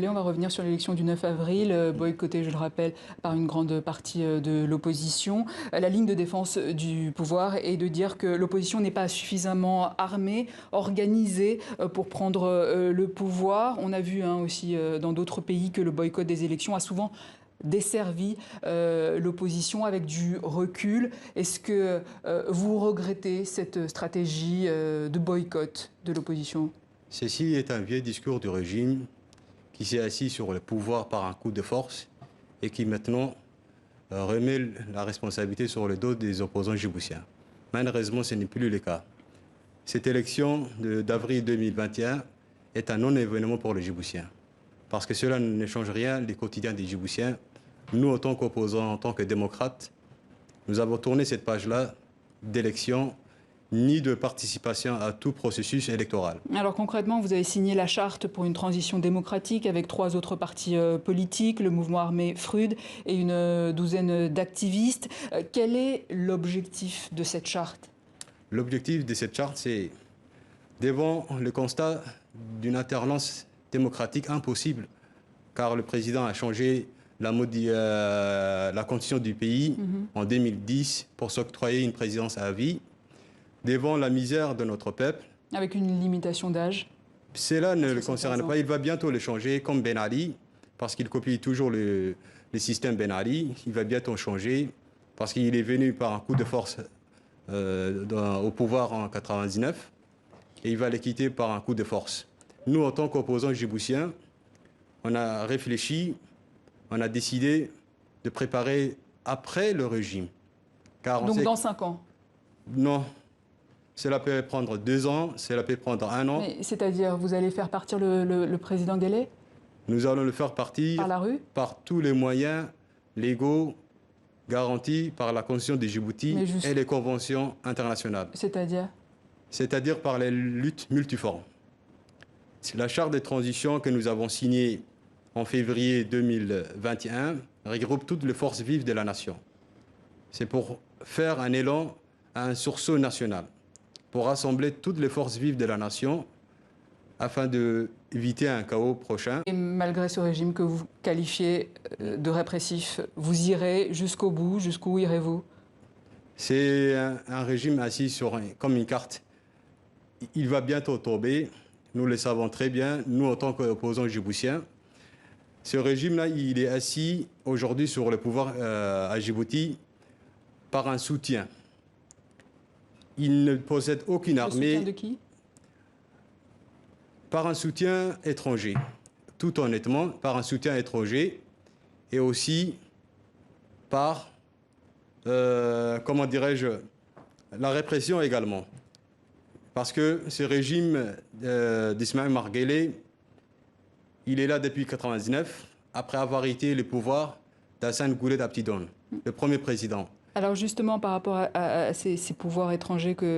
On va revenir sur l'élection du 9 avril, boycottée, je le rappelle, par une grande partie de l'opposition. La ligne de défense du pouvoir est de dire que l'opposition n'est pas suffisamment armée, organisée pour prendre le pouvoir. On a vu aussi dans d'autres pays que le boycott des élections a souvent desservi l'opposition avec du recul. Est-ce que vous regrettez cette stratégie de boycott de l'opposition? Ceci est un vieux discours du régime qui s'est assis sur le pouvoir par un coup de force et qui maintenant remet la responsabilité sur le dos des opposants djiboutiens. Malheureusement, ce n'est plus le cas. Cette élection d'avril 2021 est un non-événement pour les Djiboutiens, parce que cela ne change rien du quotidien des Djiboutiens. Nous, en tant qu'opposants, en tant que démocrates, nous avons tourné cette page-là d'élection ni de participation à tout processus électoral. Alors concrètement, vous avez signé la charte pour une transition démocratique avec 3 autres partis politiques, le mouvement armé FRUD et une douzaine d'activistes. Quel est l'objectif de cette charte? L'objectif de cette charte, c'est, devant le constat d'une alternance démocratique impossible, car le président a changé la constitution du pays en 2010 pour s'octroyer une présidence à vie, devant la misère de notre peuple. Avec une limitation d'âge? Cela ne le concerne pas. Il va bientôt le changer, comme Ben Ali, parce qu'il copie toujours le système Ben Ali. Il va bientôt changer, parce qu'il est venu par un coup de force au pouvoir en 1999, et il va le quitter par un coup de force. Nous, en tant qu'opposants djiboutiens, on a réfléchi, on a décidé de préparer après le régime. Donc dans 5 ans? Non. Cela peut prendre 2 ans, cela peut prendre 1 an. C'est-à-dire, vous allez faire partir le président Guelleh? Nous allons le faire partir par la rue? Par tous les moyens légaux garantis par la Constitution de Djibouti et les conventions internationales. C'est-à-dire? C'est-à-dire par les luttes multiformes. La charte de transition que nous avons signée en février 2021 regroupe toutes les forces vives de la nation. C'est pour faire un élan à un sursaut national, pour rassembler toutes les forces vives de la nation afin d'éviter un chaos prochain. Et malgré ce régime que vous qualifiez de répressif, vous irez jusqu'au bout? Jusqu'où irez-vous? C'est un régime assis comme une carte. Il va bientôt tomber, nous le savons très bien, nous en tant qu'opposants djiboutiens. Ce régime-là, il est assis aujourd'hui sur le pouvoir à Djibouti par un soutien. Il ne possède aucune armée. Le soutien de qui? Par un soutien étranger. Tout honnêtement, par un soutien étranger et aussi par, comment dirais-je, la répression également. Parce que ce régime d'Ismaïl Omar Guelleh, il est là depuis 1999, après avoir été le pouvoir d'Hassane Goulet Abtidoune, le premier président. Alors justement, par rapport à ces pouvoirs étrangers que